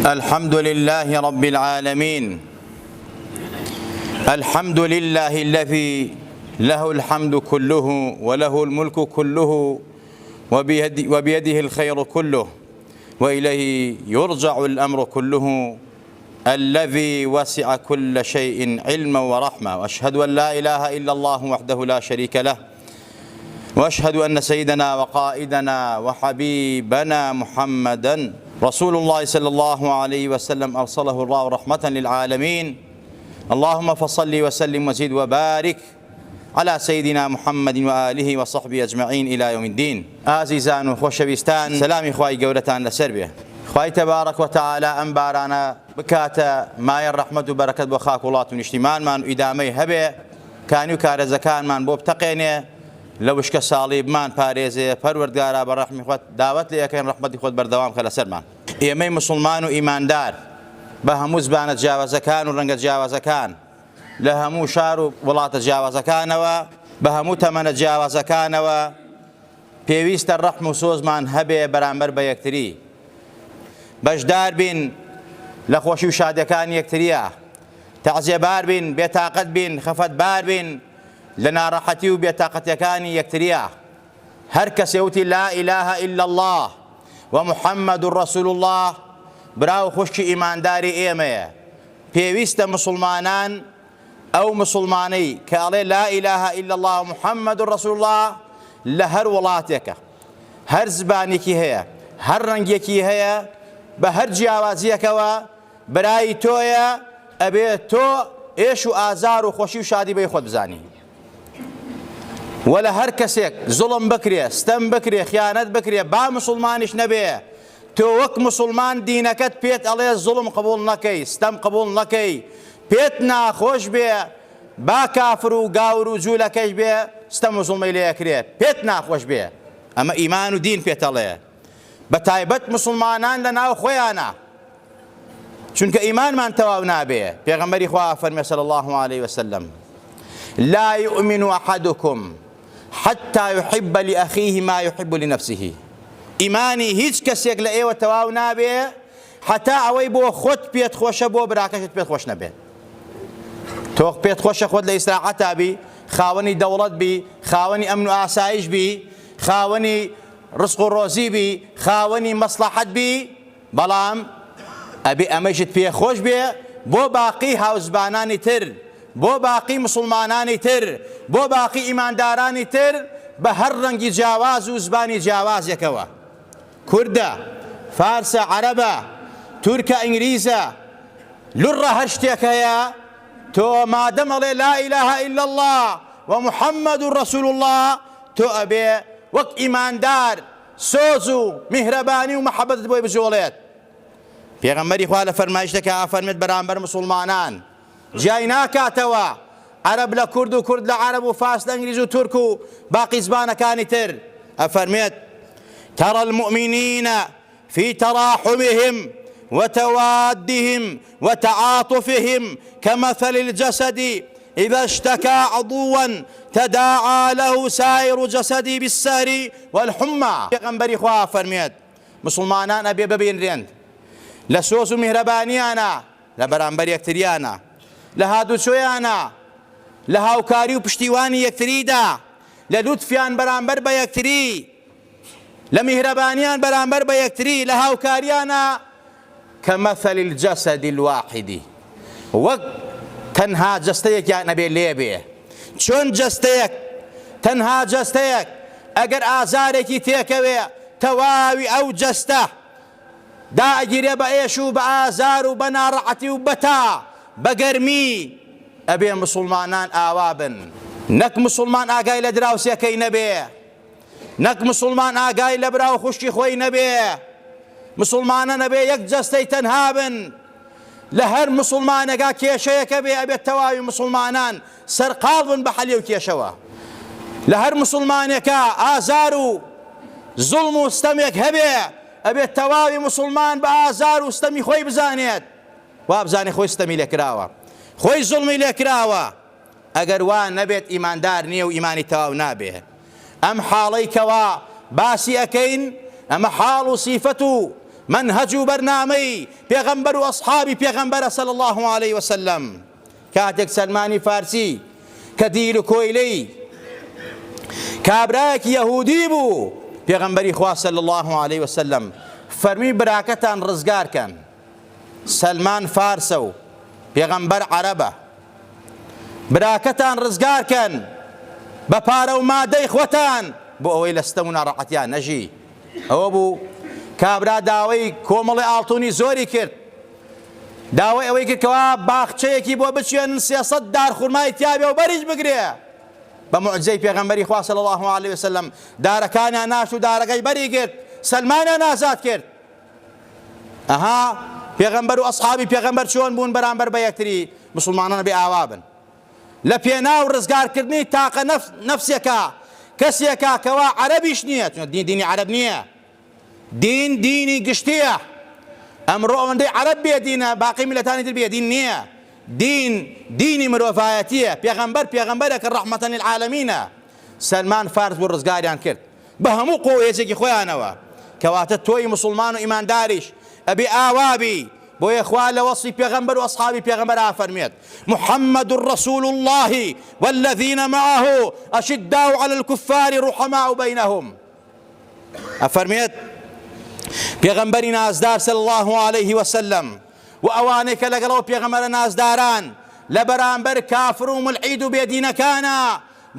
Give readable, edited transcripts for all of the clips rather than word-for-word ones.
الحمد لله رب العالمين. الحمد لله الذي له الحمد كله وله الملك كله وبيده الخير كله وإليه يرجع الأمر كله الذي وسع كل شيء علما ورحمة. وأشهد أن لا إله إلا الله وحده لا شريك له، وأشهد أن سيدنا وقائدنا وحبيبنا محمدا رسول الله صلى الله عليه وسلم أرسله الله رحمة للعالمين. اللهم فصل وسلم وزد وبارك على سيدنا محمد وآله وصحبه أجمعين إلى يوم الدين. عزيزان وخوشويستان، سلامي خواهي قولتان لسربيه. خواهي تبارك وتعالى أنبارانا بكاتا ما الرحمة وبركة بخاك الله ونشتمان من إدامي هبه كانوا كارزكان من بوب تقيني لوشك صالب من باريزي پروردگارا برحمة خود دعوت لي كان رحمتي خود بردوام خلا سرمان. إيمي مسلمان وإيمان دار بهمو زبانة جاوزكان ورنگ جاوزكان لهمو شارو ولات جاوزكان بهمو تمن جاوزكان پێویستە الرحم و سۆزمان هەبێ بەرامبەر بە یەکتری، بەشدار بین لە خۆشی و شادیەکانی یەکتریە، تەعزیەبار بین، بێتاقەت بین، خەفەتبار بین لە ناڕەحەتی و بێتاقەتیەکانی یەکتریە. هەر کەسێ وتی لا إله إلا الله ومحمد رسول الله براو خوشکی ئیمانداری ئێمەیە. پێویستە مسلمانان ئەو مسلمانەی کە ئەڵێ لا إله إلا الله ومحمد رسول الله لە هەر وڵاتێکە، هەر زبانێکی هەیە، هەر ڕەنگێکی هەیە، بە هەر جیاوازیەکەوە برای تۆیە، ئەبێت تۆ ئێش و ئازار و خۆشی و شادی بەی خۆت بزانی. وە لە هەر کەسێک زوڵم بکرێ، ستەم بکرێ، خیانەت بکرێ، با مسلمانیش نەبێ، تۆ وەک مسلمان دینەکەت پێت ئەڵێ زوڵم قبوڵ نەکەی، ستەم قبوڵ نەکەی، پێت ناخۆش بێ، با کافر و گاور و جوولەکەش بێ، ستەم و زوڵمەی لێ ئەکرێت، پێت ناخۆش بێ. ئەمە ئیمان و دین پێتەڵێ. بە تایبەت مسلمانان لە ناو خۆیانە، چونکە ئیمانمان تەواو نابێ. پێغەمبەری خوا فەرمێ صلی الله عليه وسلم لا يؤمن أحدكم حتى يحب لأخيه ما يحب لنفسه. ئیمانی هیچ کەسێک لە ئێوە تەواو نابێ حتا ئەوەی بۆ خۆت پێت خۆشە بۆ براکەشت پێت خۆش نەبێت. تۆ پێت خۆشە خۆت لە ئیسراحەتا بی، خاوەنی دەوڵەت بی، خاوەنی ئەمن و ئاسایش بی، خاوەنی ڕزق و ڕۆزی بی، خاوەنی مەسلەحەت بی، بەڵام ئەبێ ئەمەشت پێ خۆش بێ بۆ باقی هاوزبانانی تر، بۆ باقی مسلمانانی تر، بۆ باقی ئیماندارانی تر بە هەر ڕەنگی جیاواز و زبانی جیاوازێکەوە، کوردە، فارسە، عەرەبە، تورکە، ئینگلیزە، لوڕە هەر شتێک هەیە، تۆ مادەم ئەڵێ لا إله إلا الله ومحمد رسول الله، تۆ ئەبێ وەک ئیماندار سۆز و میهرەبانی و مەحەبەتت بۆی بجۆڵێت. پێغەمبەری خوا لە فەرمایشتێکە ئەفەرمێت بەرامبەر مسلمانان جیای ناکاتەوە عەرەب لە کورد و کورد لە عەرەب و فارس لە ئینگلیز و تورک و باقی زبانەکانی تر. ئەفەرمێت ترى المؤمنين في تراحمهم وتوادهم وتعاطفهم كمثل الجسد إذا اشتكى عضوا تداعى له سائر جسدي بالسهر والحمى. پێغەمبەری خوا فەرمێت مسلمانان ئەبێ ببینرێن لە سۆز و میهرەبانیانە، لە بەرامبەر یەکتریانە، لە هاتوچۆیانە، لە هاوکاری و پشتیوانی یەکتریدا، لە لوتفیان بەرامبەر بە یەکتری، لە میهرەبانیان بەرامبەر بە یەکتری، لە هاوکاریانە كمثل الجسد الواحد، وەک تەنها جەستەیەکیان ئەبێ لێبێ. چۆن جەستەیەک، تەنها جەستەیەک ئەگەر ئازارێکی تێکەوێ تەواوی ئەو جەستە داگیرێ بە ئێش و بە ئازار و بە ناڕەحەتی و بەتا بە گەرمی، ئەبێ مسلمانان ئاوا بن. نەک مسلمان ئاگای لە دراوسێکەی نەبێ، نەک مسلمان ئاگای لە براو خوشکی خۆی نەبێ. مسلمانە نەبێ یەک جەستەی تەنها بن. لە هەر مسلمانێکا کێشەیەکە بێ ئەبێت تەواوی مسلمانان سەرقاڵ بن بە حەلی و کێشەوە. لە هەر مسلمانێکا ئازار و زوڵم و ستەمێک هەبێ ئەبێت تەواوی مسلمان بە ئازار و ستەمی خۆی بزانێت، وا بزانێ خۆی ستەمی لێکراوە، خۆی زوڵمی لێکراوە. ئەگەر وا نەبێت ئیماندار نییە و ئیمانی تەواو نابێ. ئەم حاڵەی کەوا باسی ئەکەین ئەمە حاڵ و سیفەت و منهج و بەرنامەی پێغەمبەر و ئەسحابی پێغەمبەرە صلی الله عليه وسلم. کاتێک سەلمانی فارسی کە دیر و کۆیلەی کابرایەکی یەهودی بوو، پێغەمبەری خوا صلی الله عليه وسلم فەرمی براکەتان ڕزگارکەن. سەلمان فارسە و پێغەمبەر عەرەبە، براکەتان ڕزگارکەن بە پارە و مادەی خۆتان بۆ ئەوەی لە ستەم و ناڕەحەتیان نەژی. ئەوە بوو کابرا داوای کۆمەڵی ئاڵتوونی زۆری کرد، داوای ئەوەی کردکەوە باخچەیەکی بۆ بچێنن 300 دار خوڕمای تیابێ و بەریش بگرێ. بە موعجزەی پێغەمبەری خوا صلی الله عليه وسلم دارەکانیان ناشت و دارەکەی بەری کرد، سەلمانیان ئازاد کرد. ئەها پێغەمبەر و ئەسحابی پێغەمبەر چۆن بوون بەرامبەر بە یەکتری؟ مسلمانان بێ ئاوا بن لە پێناو ڕزگارکردنی تاقە نەفسێکە کەسێکە کەوا عەرەبیش نییە، دینی عەرەب نییە، دین دینی گشتیە. ئەمڕۆ ئەوەندەی عەرەب بێدینە باقی میلەتانی تر بێدین نییە، دین دینی مرۆڤایەتیە. پێغەمبەر پێغەمبەرێکە ڕەحمەتەن للعالەمینە. سەلمان فارس بۆ ڕزگاریان کرد بە هەموو قۆیەکێکی خۆیانەوە، کەواتە تۆی مسلمان و ئیمانداریش ئەبێ ئاوابی. بۆیە خوا لە وەصفی پێغەمبەر و ئەسحابی پێغەمبەر ئافەرمێت محمد رسول الله والذين معه أشداء على الكفار رحماء بينهم. ئەفەرمێت پێغەمبەری نازدار صلی الله عليه وسلم و ئەوانەی کە لەگەڵەوە پێغەمبەرە نازداران لە بەرامبەر کافر و ملحید و بێدینەکانە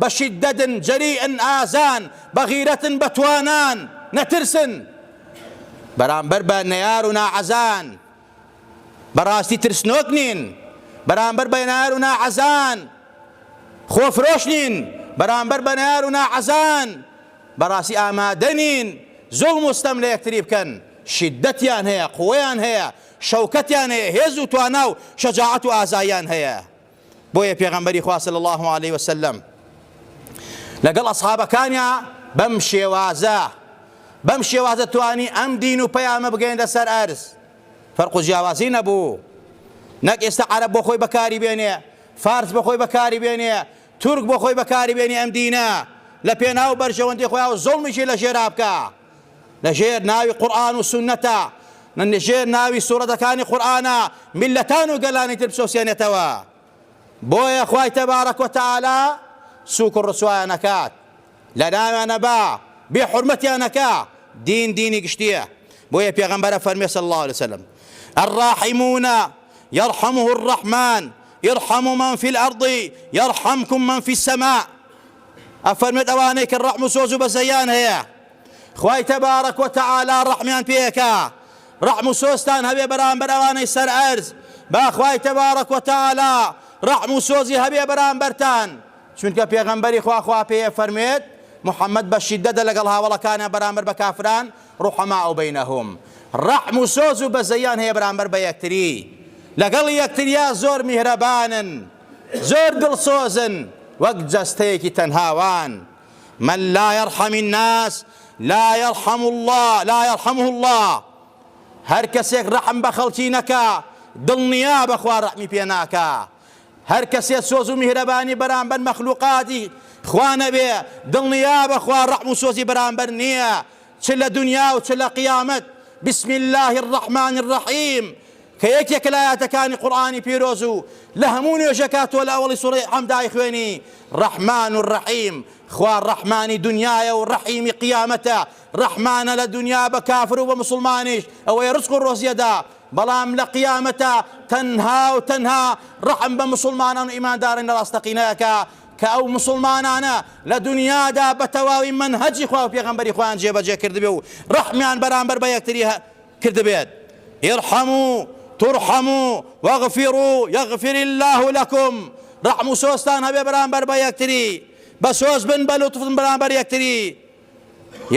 بە شیدەتن جەریئن ئازان بە غیرەتن بەتوانان نەترسن، بەرامبەر بە نەیار و ناعەزان بەڕاستی ترسنۆک نین، بەرامبەر بە نەیار و ناعەزان خۆفرۆش نین، بەرامبەر بە نەیار و ناعەزان بەڕاستی ئامادە نین زوڵم و ستەم لە یەکتری بکەن. شیدەتیان هەیە، قووەیان هەیە، شەوکەتیان هەیە، هێز و توانا و شەجاعەت و ئازاییان هەیە. بۆیە پێغەمبەری خوا صلی الله عليه وسلم لەگەڵ ئەسحابەکانیە بەم شێوازە توانی ئەم دین و پەیامە بگەێنە سەر ئەرز. فەرق و جیاوازی نەبوو، نەک ئێستا عەرەب بۆ خۆی بەکاری بێنێ، فارس بۆ خۆی بەکاری بێنێ، تورک بۆ خۆی بەکاری بێنێ ئەم دینە لە پێناو بەرژەوەندی خۆیان و زوڵمیشی لە ژێرا بکە، لە ژێر ناوی قورئان و سونەتە، لە ژێر ناوی سوورەتەکانی قورئانە میلەتان و گەلانی تر بسۆسێنێتەوە. بۆیە خوای تەبارەک و تەعالا سووک و ڕسوایان نەکات، لە ناویانە با بێحورمەتیان نەکا، دین دینی گشتیە. بۆیە پێغەمبەرە فەرمێ صلی الله عليه وسلم الراحمون يرحمه الرحمن يرحم من في الأرض يرحمكم من في السماء. ئەفەرمێت ئەوانەی کە ڕەحم و سۆز و بەزەیان هەیە خوای تەبارەک و تەعالا ڕەحمیان پێیەکا، ڕەحم و سۆزتان هەبێ بەرامبەر ئەوانەی سەر ئەرز، با خوای تەبارەک و تەعالا ڕەحم و سۆزی هەبێ بەرامبەرتان. چونکە پێغەمبەری خوا پێیە فەرمێت محەممەد بە شیدەتە لەگەڵ هاوڵەکانە بەرامبەر بە کافران ڕوحەماء بەینەهم، ڕەحم و سۆز و بەزەیان هەیە بەرامبەر بە یەکتری، لەگەڵ یەکتریا زۆر میهرەبانن، زۆر دڵسۆزن وەک جەستەیەکی تەنهاوان. من لا يرحم الناس لا يرحمه الله. هەر کەسێک ڕەحم بە خەڵکی نەکا دڵنیا بەخوا ڕەحمی پێ ناکا. هەر کەسێک سۆز و میهرەبانی بەرامبەر مەخلوقاتی خوا نەبێ دڵنیا بەخوا ڕەحم و سۆزی بەرامبەر نییە، چ لە دنیا و چ لە قیامەت. بسم الله الرحمن الرحیم کە یەکێک لە ئاەتەکانی قورئانی پیرۆز و لە هەموو نوێژەکە تۆ لە ئەوڵی سوورەی حەمدای خوێنی ڕەحمان و ڕەحیم. خوا ڕەحمانی دنیایە و ڕەحیمی قیامەتە، ڕەحمانە لە دنیا بە کافر و بە مسلمانیش ئەوەی ڕزق و ڕۆزیەدا، بەڵام لە قیامەتە تەنها و تەنها ڕەحم بە مسلمانان و ئیماندارن لە ڕاستەقینەیەکە کە ئەو مسلمانانە لە دنیادا بە تەواوی منهەجی خوا و پێغەمبەری خۆیان جێبەجێ کردبێ و ڕەحمیان بەرامبەر بە یەکتری کردبێت. ارحموا ترحموا واغفروا يغفر الله لكم. ڕەحم و سۆزتان هەبێ بەرامبەر بە یەکتری، بە سۆز بن، بە لوتفن بەرامبەر یەکتری،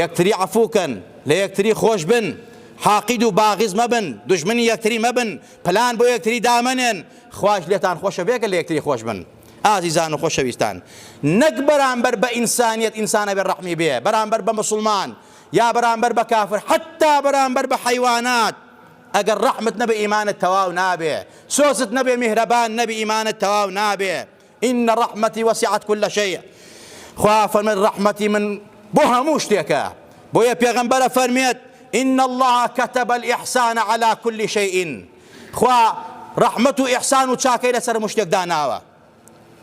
یەکتری عەفووکەن، لە یەکتری خۆش بن، حاقید و باغیز مەبن، دوژمنی یەکتری مەبن، پلان بۆ یەکتری دامەنێن. خواش لێتان خۆشە بێ کە لە یەکتری خۆش بن. ئازیزان و خۆشەویستان، نەک بەرامبەر بە ئینسانیەت ئینسانە بێ ڕەحمی بێ، بەرامبەر بە مسلمان یا بەرامبەر بە کافر، حتا بەرامبەر بە حەیوانات. ئەگەر ڕەحمت نەبێ ئیمانت تەواو نابێ، سۆزت نەبێ میهرەبان نەبێ ئیمانت تەواو نابێ. ئین ڕەحمەتی وەسیعەت کولە شەیء. خوا فەرمێت ڕەحمەتی من بۆ هەموو شتێکە. بۆیە پێغەمبەرە فەرمێت إن الله كتب الإحسان على كل شيء. خوا رحمة إحسان وشاكي لسر مشتك داناوة.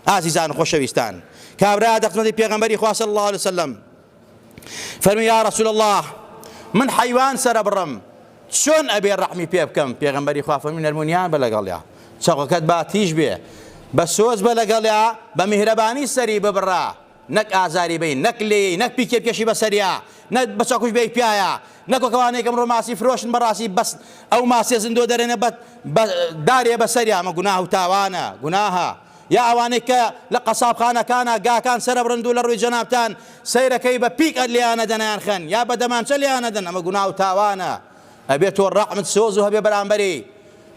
عزيزان خوشويستان كابرا دقمدي پیغمبري خوا صلى الله عليه وسلم فرمي يا رسول الله من حيوان سر برم شون أبي الرحمي بيه بكم پیغمبري خوا فرمي المنيان بلقال يا شاقكت باتيش بيه بسوز بلقال يا بمهرباني سري ببرا نك آزاري بين نك لي نك بيكي بكشي بسريا نك بساكوش بيه بيايا نكو كواني كمرو ماسي فروشن براسي بس أو ماسي زندو درين داري بسريا ما قناه تاوانا قناها يا أوانك لقصاب خانة كان قا كان سرب رندول الروي جنابتان سير كيبا بيك اللي أنا دنا خن يا بدمان شلي أنا دنا ما قناه تاوانا أبيتو الرحمة سوزو هبي برامبري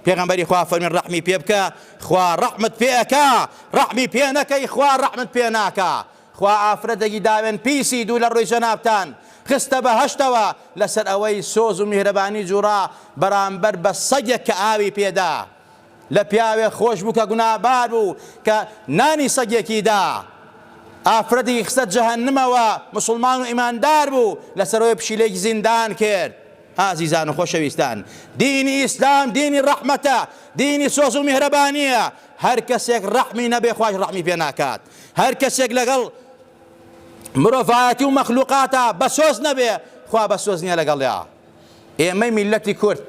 پیغمبری خوا فرمین رحمی پی بکا خوا رحمت پیکا رحمی پی نکی خوا رحمت پی ناکا خوا آفرەتێکی داوێن پیسی دوو لە ڕووی جەنابتان خستە بەهەشتەوە لەسەر ئەوەی سۆز و میهرەبانی جوڕا بەرامبەر بە سەگێک کە ئاوی پێدا لە پیاوێ خۆش بوو کە گونابار بوو کە نانی سەگێکی دا ئافرەتی خستە جەهەنمەوە مسلمان و ئیماندار بوو لەسەرەوەی پشیلەیەکی زیندان کرد. عزیزان و خۆشەویستان دینی ئیسلام دینی ڕەحمەتە دینی سۆز و میهرەبانیە هەر کەسێک ڕەحمی نەبێ خوای ڕەحمی پێ ناکات هەر کەسێک لەگەڵ مرۆڤایەتی و مەخلوقاتە بەسۆز نەبێ خوا بەسۆز نییە لەگەڵیا. ئێمەی میلەتی کورد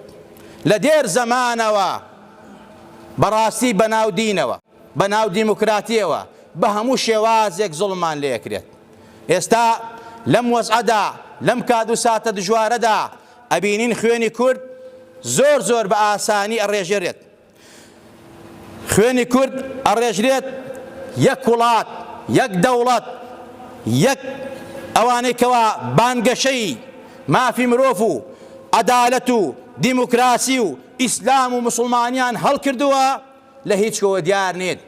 لە دێر زەمانەوە بەڕاستی بەناو دینەوە بەناو دیموکراتیەوە بە هەموو شێوازێک زوڵممان لێکرێت. ئێستا لەم وەزعەدا لەم کات و ساتە دژوارەدا ئەبینین خوێنی کورد زۆر زۆر بە ئاسانی ئەڕێژێرێت. خوێنی کورد ئەڕێژرێت یەک وڵات یەک دەوڵەت یەک ئەوانەی کەوا بانگەشەی مافی مرۆڤ و عەدالەت و دیموکراسی و ئیسلام و مسلمانیان هەڵکردووە لە هیچ کەوە دیار نێت.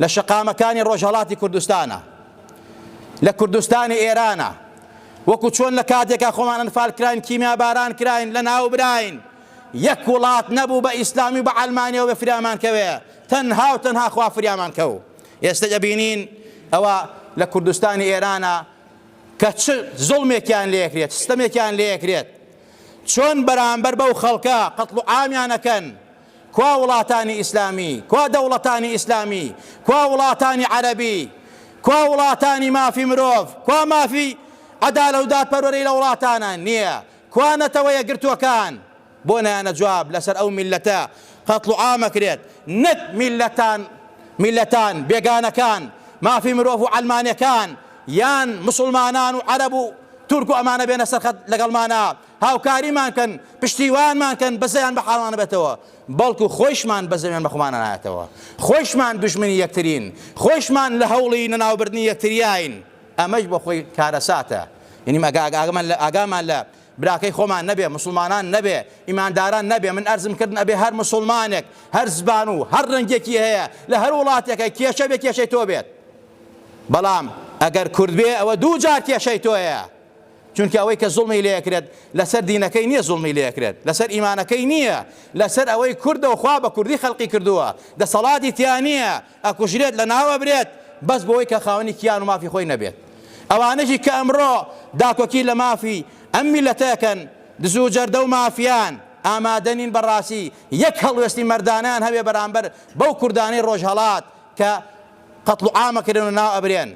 لە شەقامەکانی ڕۆژهەڵاتی کوردستانە لە کوردستانی ئێرانە وەکو چۆن لە کاتێکا خۆمان ئەنفال کراین کیمیا باران کراین لە ناو براین یەک وڵات نەبوو بە ئیسلامی و بە عەلمانیەوە بە فریامان کەوێ تەنها و تەنها خوا فریامان کەوت. ئێستا دەبینین ئەوە لە کوردستانی ئێرانە کە چ زوڵمێکیان لێکرێت ستەمێکیان لێکرێت چۆن بەرامبەر بەو خەڵکە قەتڵ و عامیانەکەن کوا وڵاتانی ئیسلامی کوا دەوڵەتانی ئیسلامی کوا وڵاتانی عەرەبی کوا وڵاتانی مافی مرۆڤ کوا مافی عەدالە و دادپەروەری لە وڵاتانە نییە کوا نەتەوە یەکگرتووەکان بۆ نەیانە جواب لەسەر ئەو میلەتە قەتڵ و عامەکرێت نەک میلەتان بێگانەکان مافی مرۆڤ و عەلمانیەکان یان مسلمانان و عەرەب و تورک و ئەمانە بێنە سەر خەت لەگەڵمانە هاوکاریمان کەن پشتیوانمان کەن بەزەیان بە حاڵانە بێتەوە بەڵکو خۆشمان بەزەیان بە خۆمانە نایەتەوە خۆشمان دوژمنی یەکترین خۆشمان لە هەوڵی نەناوبردنی یەکتریاین. ئەمەش بۆ خۆی کارەساتە یعنی ئاگامان لە براکەی خۆمان نەبێ مسلمانان نەبێ ئیمانداران نەبێ من ئەرزم کردن ئەبێ هەر مسلمانێک هەر زبان و هەر ڕەنگێکی هەیە لە هەر وڵاتێکە کێشە بێ کێشەی تۆ بێت بەڵام ئەگەر کورد بێ ئەوە دوو جار کێشەی تۆیە چونکە ئەوەی کە زوڵمی لێکرێت لەسەر دینەکەی نییە زوڵمی لێکرێت لەسەر ئیمانەکەی نییە لەسەر ئەوەی کوردەوە خوا بە کوردی خەڵقی کردووە دەسەڵاتی تیان نییە ئەکوژرێت لە ناوە برێت بەس بۆی کە خاوەنی کیان و مافی خۆی نەبێت. ئەوانەشی کە ئەمڕۆ داکۆکی لە مافی ئەم میلەتەکەن دزوو جەردە و مافیان ئامادەنین بەڕاستی یەک هەڵوێستی مەردانیان هەبێ بەرامبەر بەو کوردانەی ڕۆژهەڵات کە قەتڵ و عامەکردن و ناو ئەبرێن.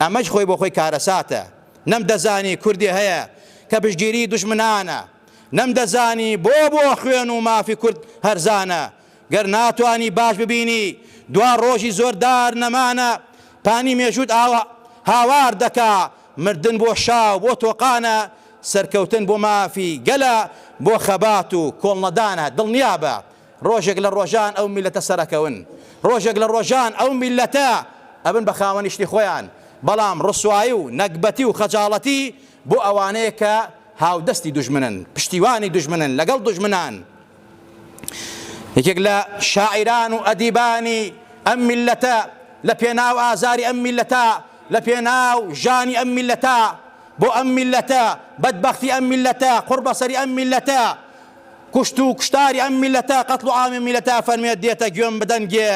ئەمەش خۆی بۆ خۆی کارەساتە نەم دەزانی کوردی هەیە کە پشتگیری دوژمنانە نەم دەزانی بۆ خوێن و مافی کورد هەرزانە گەر ناتوانی باش ببینی دوا ڕۆژی زۆردار نەمانە پانی مێژووت هاوار دەکا مردن بۆ شاو بۆ تۆقانە سەرکەوتن بۆ مافی گەلە بۆ خەبات و کۆڵنەدانە دڵنیابە ڕۆژێک لە ڕۆژان ئەو میلەتە سەرەکەون ڕۆژێک لە ڕۆژان ئەو میلەتە ئەبن بە خاوەنی شتی خۆیان بەڵام ڕسوایی و نەکبەتی و خەجاڵەتی بۆ ئەوانەیە کە هاودەستی دوژمنن پشتیوانی دوژمنن لەگەڵ دوژمنان. یەکێک لە شاعیران و ئەدیبانی ئەم میلەتە لە پێناو ئازاری ئەم میلەتە لە پێناو ژانی ئەم میلەتە بۆ ئەم میلەتە بەدبەختی ئەم میلەتە قوربەسەری ئەم میلەتە کوشت و کوشتاری ئەم میلەتە قەتڵ و عامی میلەتە فەرمێت دێتە گوێم بدەنگێ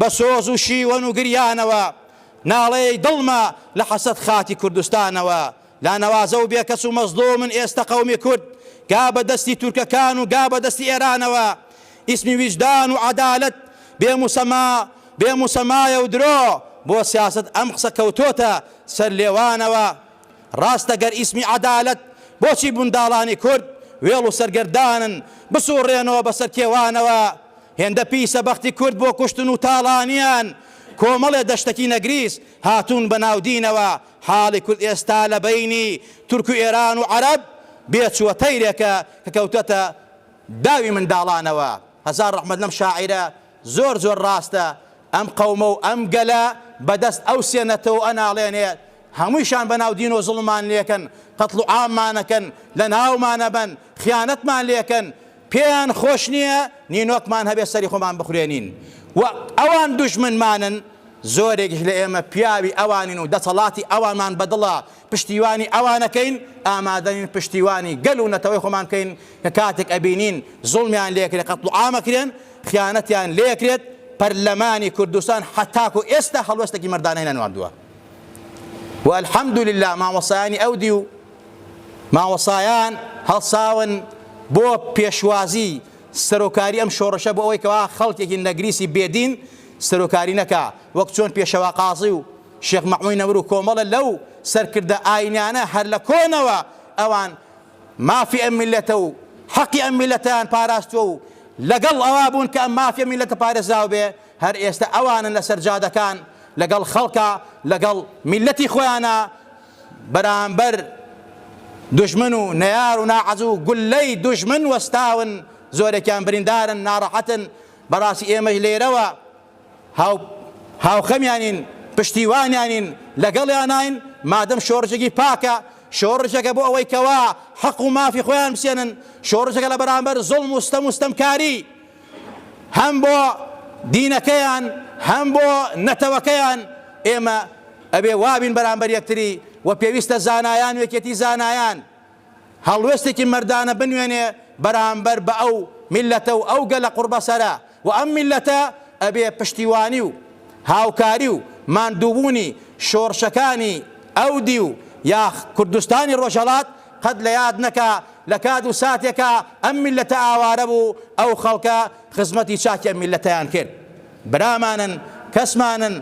بە سۆز و شیوەن و گریانەوە ناڵەی دڵمە لە حەسەد خاتی کوردستانەوە لا نەوازە و بێکەس و مەزلومن ئێستا قەومی کورد گا بەدەستی تورکەکان و گا بەدەستی ئێرانەوە ئیسمی ویجدان و عەدالەت بێموسەمایە و درۆ بۆ سیاسەت ئەم قسە کەوتۆتە سەر لێوانەوە. ڕاستە گەر ئیسمی عەدالەت بۆچی منداڵانی کورد وێڵ و سەرگەردانن بسوڕێنەوە بەسەر کێوانەوە. هێندە پیسە بەختی کورد بۆ کوشتن و تاڵانیان کۆمەڵێ دەشتەکی نەگریس هاتوون بە ناودینەوە. حاڵی کورد ئێستا لە بەینی تورک و ئێران و عەرەب بێچووە تەیرێکە کە کەوتەتە داوی منداڵانەوە. هەزار ڕەحمەت لەم شاعیرە زۆر زۆر ڕاستە. ئەم قەومە و ئەم گەلە بەدەست ئەو سێنەتەوە ئەناڵێنێت هەموویشان بە ناودین و زوڵمان لێکن، قەتڵ و عاممانەکەن، لە ناومانە بن، خیانەتمان لێکن، پێیان خۆش نییە نینۆکمان هەبێ سەری خۆمان بخورێنین. و ئەوان دوژمنمانن، زۆرێکش لە ئێمە پیاوی ئەوانین و دەسەڵاتی ئەوانمان بەدڵە پشتیوانی ئەوانەکەین، ئامادەین پشتیوانی گەل و نەتەوەی خۆمان بکەین کە کاتێک ئەبینین زوڵمیان لێکرێت، قەتڵ و عامەکرێن، خیانەتیان لێکرێت. پەرلەمانی کوردستان حتاکو ئێستا هەڵوەستێکی مەردانەی نەنواردووە. و الحەمدولله مامۆسایانی ئەودی و مامۆسایان هەڵساون بۆ پێشوازی سەرۆکاری ئەم شۆڕشە بۆ ئەوەی کەوا خەڵکێکی نەگریسی بێدین سەرۆکاری نەکا، وەک چۆن پێشەوا قازی و شێخ مەحموود نەور و کۆمەڵە لەو سەرکردە ئاینیانە هەر لە کۆنەوە ئەوان مافی ئەم میلەتە و حەقی ئەم میلەتیان پاراستووە و لەگەڵ ئەوا بوون کە ئەم مافیە میلەتە پارێزراو بێ. هەر ئێستا ئەوانن لەسەر جادەکان لەگەڵ خەڵکە لەگەڵ میلەتی خۆیانە بەرامبەر دوژمن و نەیار و ناعەز و گولەی دوژمن وەستاون. زۆرێکیان بریندارن، ناڕەحەتن. بەڕاستی ئێمەش لێرەوە هاوخەمیانین، پشتیوانیانین، لەگەڵیانین مادەم شۆڕژێکی پاکە، شۆڕژێکە بۆ ئەوەی کەوا حەق و مافی خۆیان بسێنن، شۆڕژێکە لە بەرامبەر زوڵم و ستەمکاری هەم بۆ دینەکەیان هەم بۆ نەتەوەکەیان. ئێمە ئەبێ وابین بەرامبەر یەکتری و پێویستە زانایان وێکێتی زانایان هەڵوێستێکی مەردانە بنوێنێ بەرامبەر بە ئەو میلەتە و ئەو گەلە قوربەسەرە. و ئەم میلەتە ئەبێ پشتیوانی و هاوکاری و ماندووبوونی شۆڕشەکانی ئەودی و یا کوردستانی ڕۆژهەڵات قەت لە یاد نەکا لە کات و ساتێکە ئەم میلەتە ئاوارە بوو ئەو خەڵکە خزمەتی چاکی ئەم میلەتەیان کرد. برامانن، کەسمانن،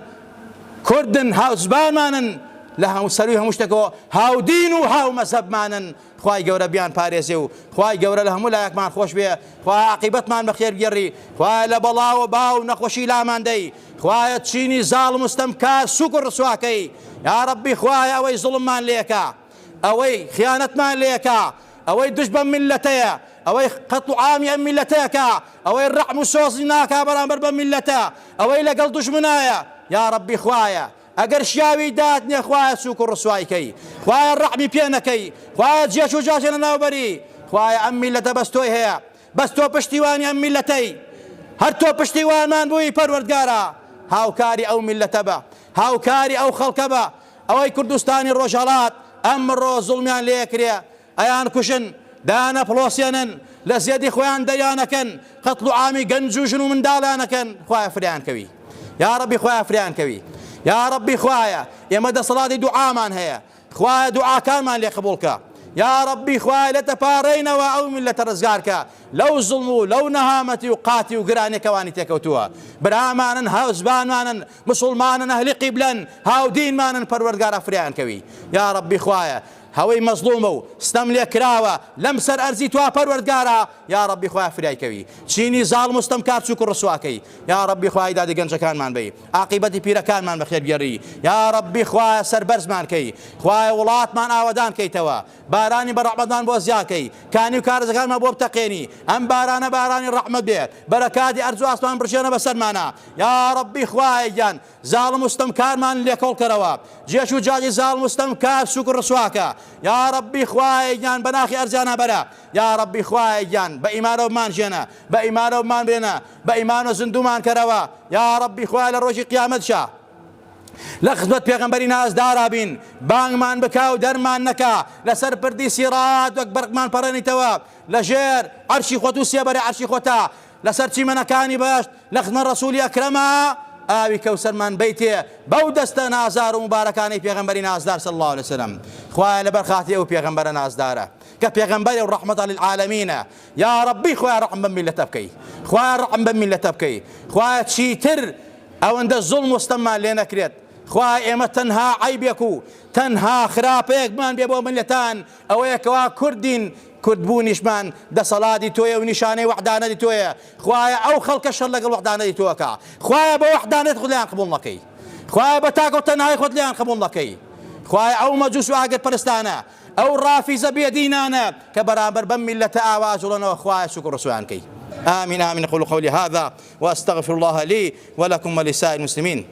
کوردن، هاوزبانمانن، لە هەموو سەروی هەموو شتێکەوە هاودین و هاو مەزهەبمانن. خوای گەورە بیان پارێزێ و خوای گەورە لە هەموو لایەکمان خۆش بێ. خوای عاقیبەتمان بەخێر بگێڕی. خوای لە بەڵاو باو نەخۆشی لامان دەی. خوایە چینی زاڵم و ستەمکار سووک و ڕسواکەی. یا ڕەبی خوای ئەوەی زوڵممان لێکە، ئەوەی خیانەتمان لێکە، ئەوەی دژ بە میلەتەیە، ئەوەی قەت و عامی ئەم میلەتەیەکە، ئەوەی ڕەحم و سۆزی ناکا بەرامبەر بە میلەتە، ئەوەی لەگەڵ دوژمنایە. یا ڕەبی خوایە ئەگەر شیاوی داد نیە خوایە سووک و ڕسوایکەی، خوایە ڕەحمی پێ نەکەی، خوایە جێش و جاژێ لە ناوبەری. خوایە ئەم میلەتە بەس تۆی هەیە، بەس تۆ پشتیوانی ئەم میلەتەی. هەر تۆ پشتیوانمان بووی پەروەردگارە. هاوکاری ئەو میلەتە بە، هاوکاری ئەو خەڵکە بە. ئەوەی کوردستانی ڕۆژهەڵات ئەمڕۆ زوڵمیان لێکرێ، ئەیان کوشن، دایانە پڵۆسێنن، لە زێدی خۆیان دەریانەکەن، قەتڵ و عامی گەنج و ژن و منداڵانەکەن. خوایە فریان کەوی. یا ڕەبی خوایە فریان کەوی. یا ڕەبی خوایە ئێمە دەسەڵاتی دوعامان هەیە، خوایە دوعاکانمان لێ قبوڵکە. یا ڕەبی خوایە لێتە پاڕێینەوە ئەو میلەتە ڕزگارکە لەو زوڵم و لەو نەهامەتی و قاتی و گرانێکەوانی تێکەوتووە. برامانن، هاوزبانمانن، مسڵمانن، ئەهلی قیبلەن، هاودینمانن، پەروەردگارە فریان کەوی. یا ڕەبی خوایە هەوەی مەزلومە و ستەم لێ کراوە لەم سەر ئەرزی توا پەروەردگارە. یا ڕەبی خوایە فریای کەوی. چینی زاڵم و ستەمکار چووک و ڕسواکەی. یا ڕەبی خوای دادی گەنجەکانمان بەی، عاقیبەتی پیرەکانمان بەخێر بگێڕی. یا ڕەبی خوایە سەربەرزمان کەی، خوایە وڵاتمان ئاوەدان کەیتەوە، بارانی بە ڕەحمەتمان بۆ زیاکەی، کانی و کارزەکانمان بۆ بتەقێنی. ئەم بارانە بارانی ڕەحمەت بێت، بەرەکاتی ئەرز و ئاسمان بڕژێنە بەسەرمانە. یا ڕەبی خوایە گیان زاڵم و ستەمکارمان لێکۆڵ کەرەوە، جێش و جاجی زاڵم و ستەمکار سووک و ڕسواکە. یا ڕەبی خوایە گیان بەناخی ئەرزانە بەرە. یا ڕەبی خوایە گیان بە ئیمانەوەمان ژێنە، بە ئیمانەوەمان بێنە، بە ئیمان و زندومان کەرەوە. یا ڕەبی خوایە لە ڕۆژی قیامەتشە لە خزمەت پێغەمبەری نازدارا بین، بانگمان بکا و دەرمان نەکا، لەسەر پردی سیڕات وەک بەرقمان پەڕێنیتەوە، لەژێر عەرشی خۆت و سێبەری عەرشی خۆتە، لەسەر چیمەنەکانی بەشت لە خزمەت ڕەسوولی ئەکرەمە ئاوی کەوسەرمان بیتێ بەو دەستە نازار و مبارەکانی پێغەمبەری نازدار صلی الله علیه وسلم. خوایە لەبەر خاتی ئەو پێغەمبەرە نازدارە، کە پێغەمبەری و ڕەحمەتە للعالەمینە. یا ڕەبی خوایە ڕەحم بەم میلەتە بکەی، خوایە ڕەحم بەم میلەتە بکەی، خوایە چیتر ئەوەندە زوڵم و ستەممان لێ نەکرێت. خوایە ئێمە تەنها عیبێک و تەنها خراپەیەکمان بێ بۆ میلەتان ئەوەیە کەوا کوردین، کوردبوونیشمان دەسەڵاتی تۆیە و نیشانەی وەحدانەتی تۆیە. خوایە ئەو خەڵکە شەڕ لەگەڵ وەحدانەتی تۆکە، خوایە بە وەحدانەت خۆت لیان قبوڵ نەکەی، خوایە بە تاکە و تەنهایی خۆت لیان قبوڵ نەکەی، خوایە ئەو مەجووس و ئاگر پەرستانە ئەو ڕافیزە بێدینانە کە بەرامبەر بەم میلەتە ئاوازوڵەنەوە خوایە شکر و ڕسویان کەی. آمين آمين. أقول قولي هذا وأستغفر الله لي ولكم ولسائر المسلمين.